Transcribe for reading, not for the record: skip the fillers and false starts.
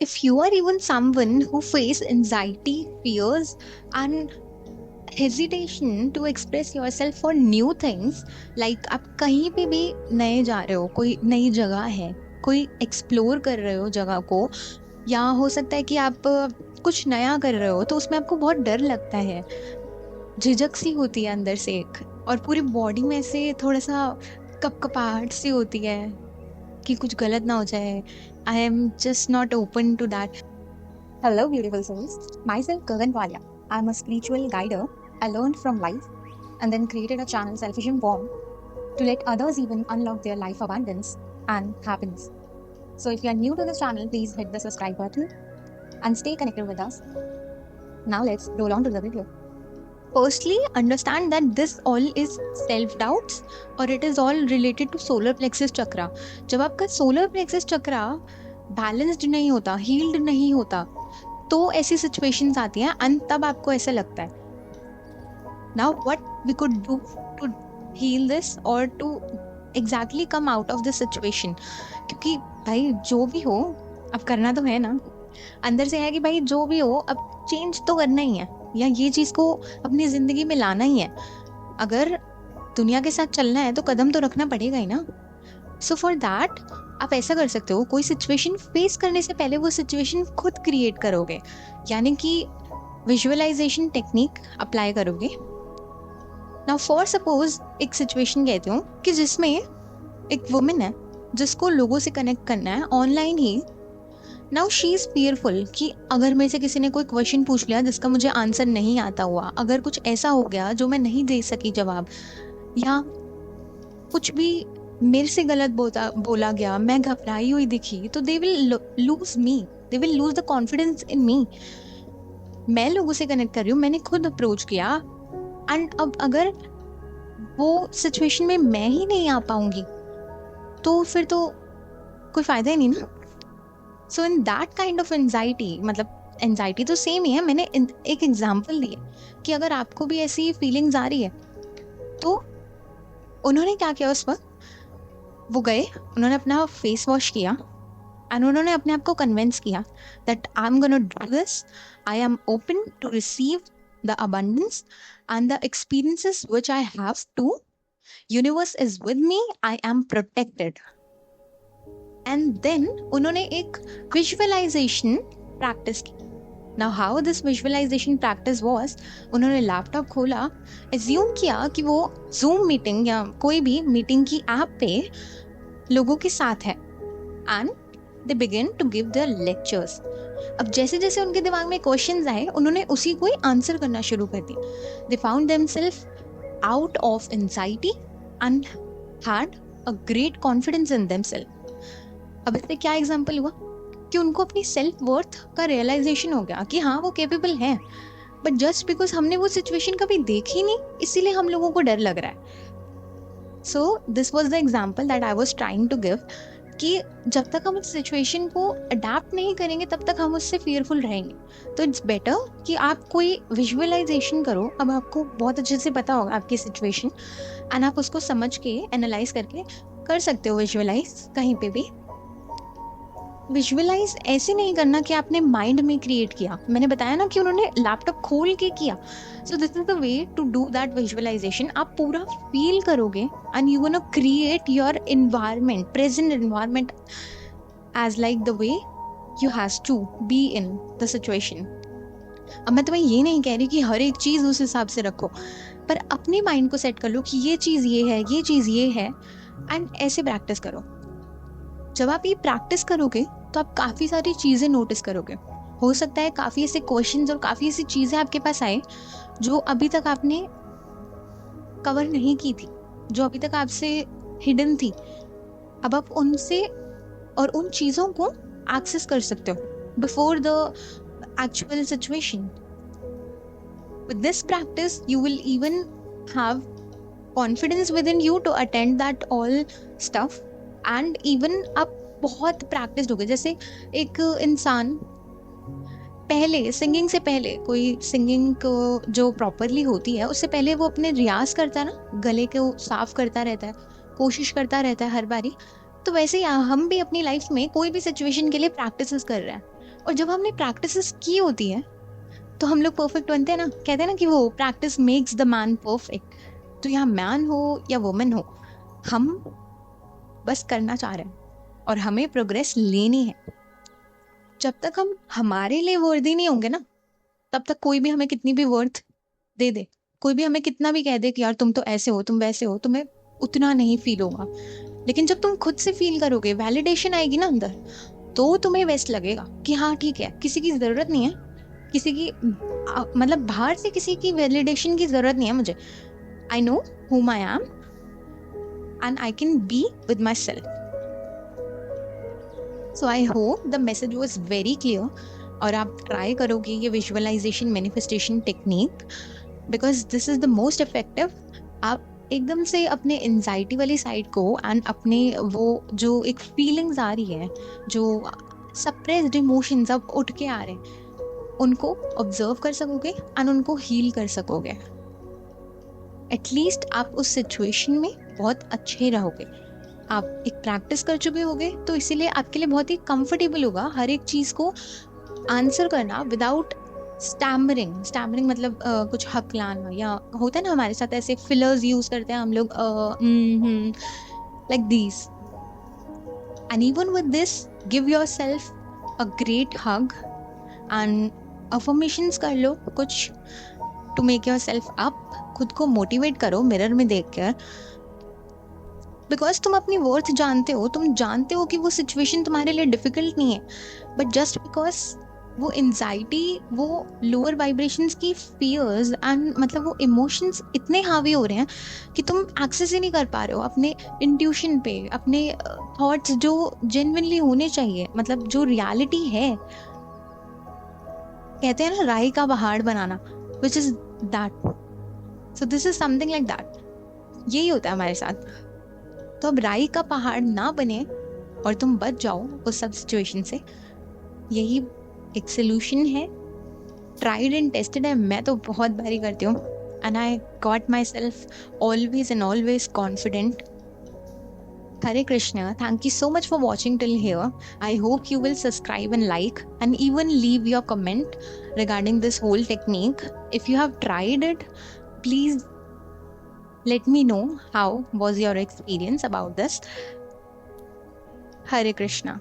if you are even someone who face anxiety, fears, and hesitation to express yourself for new things, like आप कहीं पे भी नए जा रहे हो, कोई नई जगह है, कोई एक्सप्लोर कर रहे हो जगह को, या हो सकता है कि आप कुछ नया कर रहे हो तो उसमें आपको बहुत डर लगता है, झिझक सी होती है अंदर से एक, और पूरी बॉडी में से थोड़ा सा कपकपाहट सी होती है कि कुछ गलत ना हो जाए. I am just not open to that. Hello, beautiful souls. Myself, Gagan Walia. I'm a spiritual guider. I learned from life and then created a channel, Selfish Born, to let others even unlock their life abundance and happiness. So, if you are new to this channel, please hit the subscribe button and stay connected with us. Now, let's roll on to the video. Firstly, understand that this all is self doubts or it is all related to solar plexus chakra. जब आपका solar plexus chakra balanced नहीं होता, heeled नहीं होता, तो ऐसी situations आती हैं एंड तब आपको ऐसा लगता है. Now what we could do to heal this और to exactly come out of this situation. क्योंकि भाई जो भी हो, अब करना तो है ना, अंदर से है कि भाई जो भी हो अब चेंज तो करना ही है, या ये चीज़ को अपनी ज़िंदगी में लाना ही है. अगर दुनिया के साथ चलना है तो कदम तो रखना पड़ेगा ही ना. सो फॉर दैट आप ऐसा कर सकते हो, कोई सिचुएशन फेस करने से पहले वो सिचुएशन खुद क्रिएट करोगे, यानी कि विजुअलाइजेशन टेक्निक अप्लाई करोगे. नाउ फॉर सपोज एक सिचुएशन कहती हूँ कि जिसमें एक वुमेन है जिसको लोगों से कनेक्ट करना है online he. Now she is fearful कि अगर मेरे से किसी ने कोई क्वेश्चन पूछ लिया जिसका मुझे आंसर नहीं आता हुआ, अगर कुछ ऐसा हो गया जो मैं नहीं दे सकी जवाब, या कुछ भी मेरे से गलत बोला गया, मैं घबराई हुई दिखी, तो they will lose me, they will lose the confidence in me. मैं लोगों से कनेक्ट कर रही हूँ, मैंने खुद अप्रोच किया, एंड अब अगर वो सिचुएशन में मैं ही नहीं आ पाऊंगी तो फिर तो कोई फायदा ही नहीं ना. So in that kind of anxiety, मतलब एंजाइटी तो सेम ही है, मैंने एक एग्जाम्पल दी है कि अगर आपको भी ऐसी फीलिंग्स आ रही है तो उन्होंने क्या किया उस वक्त, वो गए, उन्होंने अपना फेस वॉश किया एंड उन्होंने अपने आप को कन्विंस किया that I am gonna do this, I am open to receive the abundance and the experiences which I have to, universe is with me, I am protected. And then उन्होंने एक visualisation practice की. Now how this visualisation practice was, उन्होंने laptop खोला, assume किया कि वो zoom meeting या कोई भी मीटिंग की ऐप पे लोगों के साथ है, and they begin to give their lectures. अब जैसे जैसे उनके दिमाग में क्वेश्चंस आए उन्होंने उसी को ही आंसर करना शुरू कर दिया. They found themselves out of anxiety and had a great confidence in themselves. अब इससे क्या एग्जाम्पल हुआ कि उनको अपनी सेल्फ वर्थ का रियलाइजेशन हो गया कि हाँ वो कैपेबल हैं, बट जस्ट बिकॉज हमने वो सिचुएशन कभी देखी नहीं इसीलिए हम लोगों को डर लग रहा है. So this was the example that I was trying to give कि जब तक हम उस सिचुएशन को अडेप्ट नहीं करेंगे तब तक हम उससे फियरफुल रहेंगे. तो इट्स बेटर कि आप कोई विजुअलाइजेशन करो. अब आपको बहुत अच्छे से पता होगा आपकी सिचुएशन, एंड आप उसको समझ के एनालाइज करके कर सकते हो विजुअलाइज कहीं पे भी. विजुअलाइज ऐसे नहीं करना कि आपने माइंड में क्रिएट किया, मैंने बताया ना कि उन्होंने लैपटॉप खोल के किया. So this is the way to do that visualisation. आप पूरा फील करोगे and you gonna create your environment, present environment as like the way you has to be in the situation. अब मैं तुम्हें ये नहीं कह रही कि हर एक चीज़ उस हिसाब से रखो, पर अपने माइंड को सेट कर लो कि ये चीज़ ये है, ये चीज़ ये है, एंड ऐसे प्रैक्टिस करो. जब आप ये प्रैक्टिस करोगे तो आप काफ़ी सारी चीज़ें नोटिस करोगे. हो सकता है काफ़ी ऐसे क्वेश्चंस और काफ़ी ऐसी चीज़ें आपके पास आए जो अभी तक आपने कवर नहीं की थी, जो अभी तक आपसे हिडन थी. अब आप उनसे और उन चीज़ों को एक्सेस कर सकते हो before the actual situation. With this practice, you will even have confidence within you to attend that all stuff, and even आप बहुत प्रैक्टिस हो गए. जैसे एक इंसान पहले सिंगिंग से पहले, कोई सिंगिंग को जो प्रॉपरली होती है उससे पहले वो अपने रियाज करता है ना, गले को साफ करता रहता है, कोशिश करता रहता है हर बारी. तो वैसे ही हम भी अपनी लाइफ में कोई भी सिचुएशन के लिए प्रैक्टिस कर रहे हैं. और जब हमने प्रैक्टिसेस की होती है तो हम लोग परफेक्ट बनते हैं ना, कहते हैं ना कि वो practice makes the man perfect. तो यहाँ मैन हो या वुमेन हो, हम बस करना चाह रहे हैं और हमें प्रोग्रेस लेनी है। जब तक हम हमारे लिए वर्दी नहीं होंगे ना, तब तक कोई भी हमें कितनी भी वर्थ दे दे, कोई भी हमें कितना भी कह दे कि यार तुम तो ऐसे हो, तुम वैसे हो, तुम्हें उतना नहीं फील होगा। लेकिन जब तुम खुद से फील करोगे, वैलिडेशन आएगी ना अंदर, तो तुम्हें बेस्ट लगेगा कि हाँ ठीक है, किसी की जरूरत नहीं है, किसी की मतलब बाहर से किसी की वैलिडेशन की जरूरत नहीं है मुझे। I know whom I am and I can be with myself. So I hope the message was very clear और आप ट्राई करोगे ये visualisation manifestation technique, because this is the most effective. आप एकदम से अपने एंजाइटी वाली साइड को एंड अपने वो जो एक फीलिंग्स आ रही है, जो सप्रेस्ड इमोशंस अब उठ के आ रहे हैं, उनको ऑब्जर्व कर सकोगे एंड उनको हील कर सकोगे। एटलीस्ट आप उस सिचुएशन में बहुत अच्छे रहोगे। आप एक प्रैक्टिस कर चुके होगे, तो इसीलिए आपके लिए बहुत ही कंफर्टेबल होगा हर एक चीज को आंसर करना विदाउट स्टैमरिंग मतलब कुछ हकलाना, या होता है ना हमारे साथ ऐसे फिलर्स यूज करते हैं हम लोग, like these. And even with this give yourself a great hug and affirmations कर लो कुछ टू मेक योरसेल्फ अप। खुद को मोटिवेट करो मिरर में देखकर, बिकॉज तुम अपनी वर्थ जानते हो, तुम जानते हो कि वो सिचुएशन तुम्हारे लिए डिफिकल्ट नहीं है, बट जस्ट बिकॉज वो एंजाइटी, वो लोअर वाइब्रेशंस की फियर्स एंड मतलब वो इमोशंस इतने हावी हो रहे हैं कि तुम एक्सेस ही नहीं कर पा रहे हो अपने इंट्यूशन पे, अपने थॉट्स जो जेन्युइनली होने चाहिए, मतलब जो रियलिटी है। कहते हैं ना राई का पहाड़ बनाना, which is that. So this is something like that. यही होता है हमारे साथ। तो अब राई का पहाड़ ना बने और तुम बच जाओ उस सब सिचुएशन से, यही एक सोल्यूशन है। ट्राइड एंड टेस्टेड है, मैं तो बहुत बारी करती हूँ, and I got my self always and always confident. Hare Krishna. Thank you so much for watching till here. I hope you will subscribe and like and even leave your comment regarding this whole technique. If you have tried it, please let me know how was your experience about this. Hare Krishna.